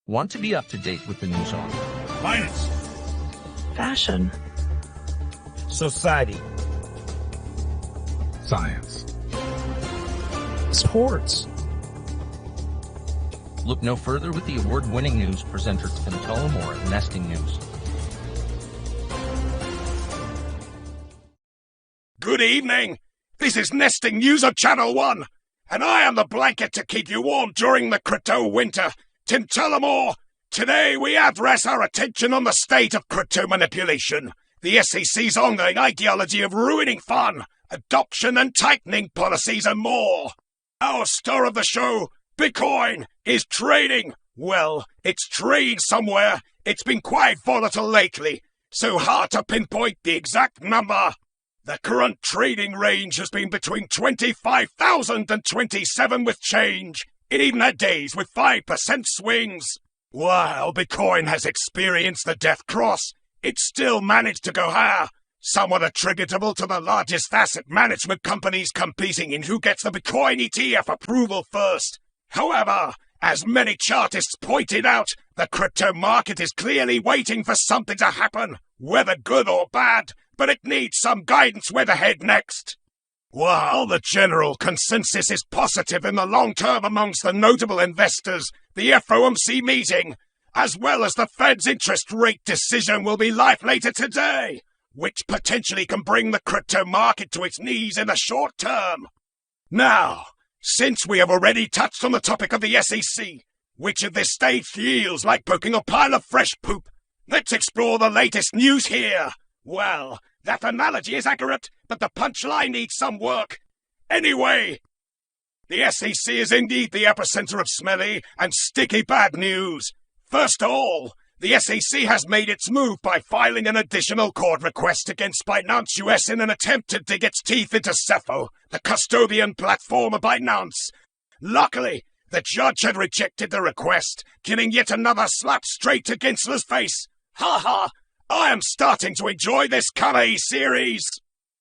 Want to be up to date with the news on finance, fashion, society, science, sports. Look no further with the award-winning news presenter Tim Tullamore at NestingNews. Good evening. This is NestingNews of Channel 1, and I am the blanket to keep you warm during the crypto winter. Tim Tullamore. Today we address our attention on the state of crypto manipulation, the SEC's ongoing ideology of ruining fun, adoption and tightening policies and more. Our star of the show, Bitcoin, is trading. Well, it's trading somewhere. It's been quite volatile lately, so hard to pinpoint the exact number. The current trading range has been between 25,000 and 27 with change. It even had days with 5% swings. While Bitcoin has experienced the death cross, it still managed to go higher, somewhat attributable to the largest asset management companies competing in who gets the Bitcoin ETF approval first. However, as many chartists pointed out, the crypto market is clearly waiting for something to happen, whether good or bad, but it needs some guidance where to head next. While the general consensus is positive in the long term amongst the notable investors, the FOMC meeting, as well as the Fed's interest rate decision, will be live later today, which potentially can bring the crypto market to its knees in the short term. Now, since we have already touched on the topic of the SEC, which at this stage feels like poking a pile of fresh poop, let's explore the latest news here. Well, that analogy is accurate, but the punchline needs some work. Anyway, the SEC is indeed the epicenter of smelly and sticky bad news. First of all, the SEC has made its move by filing an additional court request against Binance US in an attempt to dig its teeth into Cepho, the custodian platform of Binance. Luckily, the judge had rejected the request, giving yet another slap straight to Gensler's face. Ha ha! I am starting to enjoy this comedy series.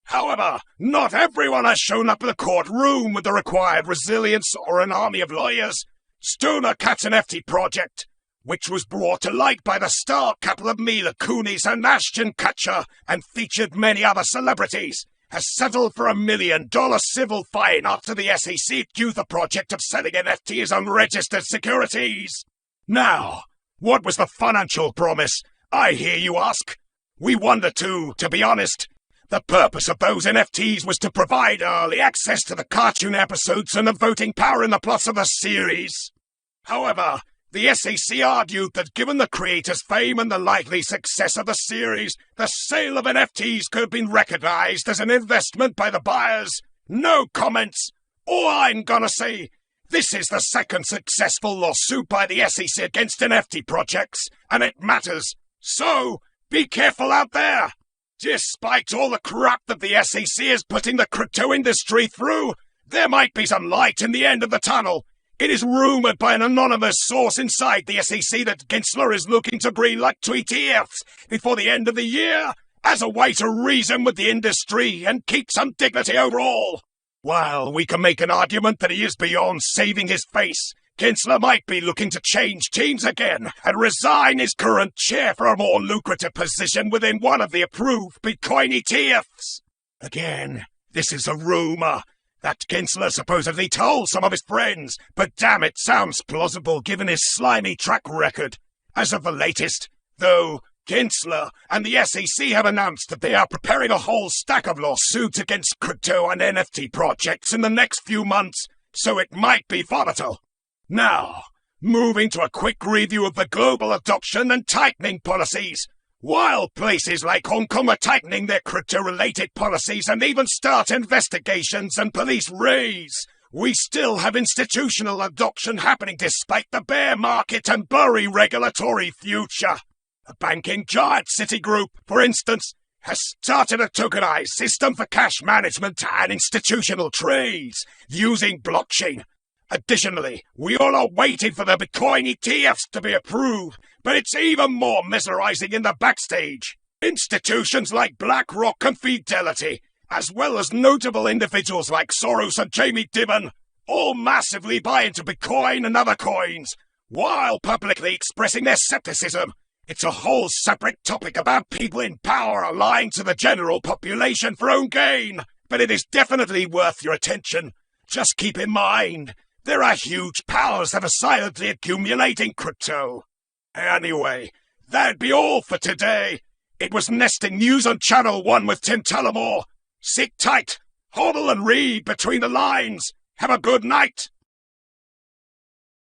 However, not everyone has shown up in the courtroom with the required resilience or an army of lawyers. Stoner Cats NFT project, which was brought to light by the star couple of Mila Kunis and Ashton Kutcher and featured many other celebrities, has settled for $1 million civil fine after the SEC accused the project of selling NFTs on registered securities. Now, what was the financial promise? I hear you ask. We wonder too, to be honest. The purpose of those NFTs was to provide early access to the cartoon episodes and the voting power in the plots of the series. However, the SEC argued that given the creators' fame and the likely success of the series, the sale of NFTs could have been recognized as an investment by the buyers. No comments. All I'm gonna say, this is the second successful lawsuit by the SEC against NFT projects, and it matters. So, be careful out there. Despite all the crap that the SEC is putting the crypto industry through, there might be some light in the end of the tunnel. It is rumored by an anonymous source inside the SEC that Gensler is looking to greenlight to ETFs before the end of the year as a way to reason with the industry and keep some dignity overall. While we can make an argument that he is beyond saving his face, Gensler might be looking to change teams again and resign his current chair for a more lucrative position within one of the approved Bitcoin ETFs. Again, this is a rumor that Gensler supposedly told some of his friends, but damn, it sounds plausible given his slimy track record. As of the latest, though, Gensler and the SEC have announced that they are preparing a whole stack of lawsuits against crypto and NFT projects in the next few months, so it might be volatile. Now, moving to a quick review of the global adoption and tightening policies. While places like Hong Kong are tightening their crypto-related policies and even start investigations and police raids, we still have institutional adoption happening despite the bear market and blurry regulatory future. A banking giant, Citigroup, for instance, has started a tokenized system for cash management and institutional trades using blockchain. Additionally, we all are waiting for the Bitcoin ETFs to be approved, but it's even more mesmerizing in the backstage. Institutions like BlackRock and Fidelity, as well as notable individuals like Soros and Jamie Dimon, all massively buy into Bitcoin and other coins, while publicly expressing their skepticism. It's a whole separate topic about people in power lying to the general population for own gain, but it is definitely worth your attention. Just keep in mind, there are huge powers that are silently accumulating crypto. Anyway, that'd be all for today. It was Nesting News on Channel 1 with Tim Tullamore. Sit tight, hodl and read between the lines. Have a good night.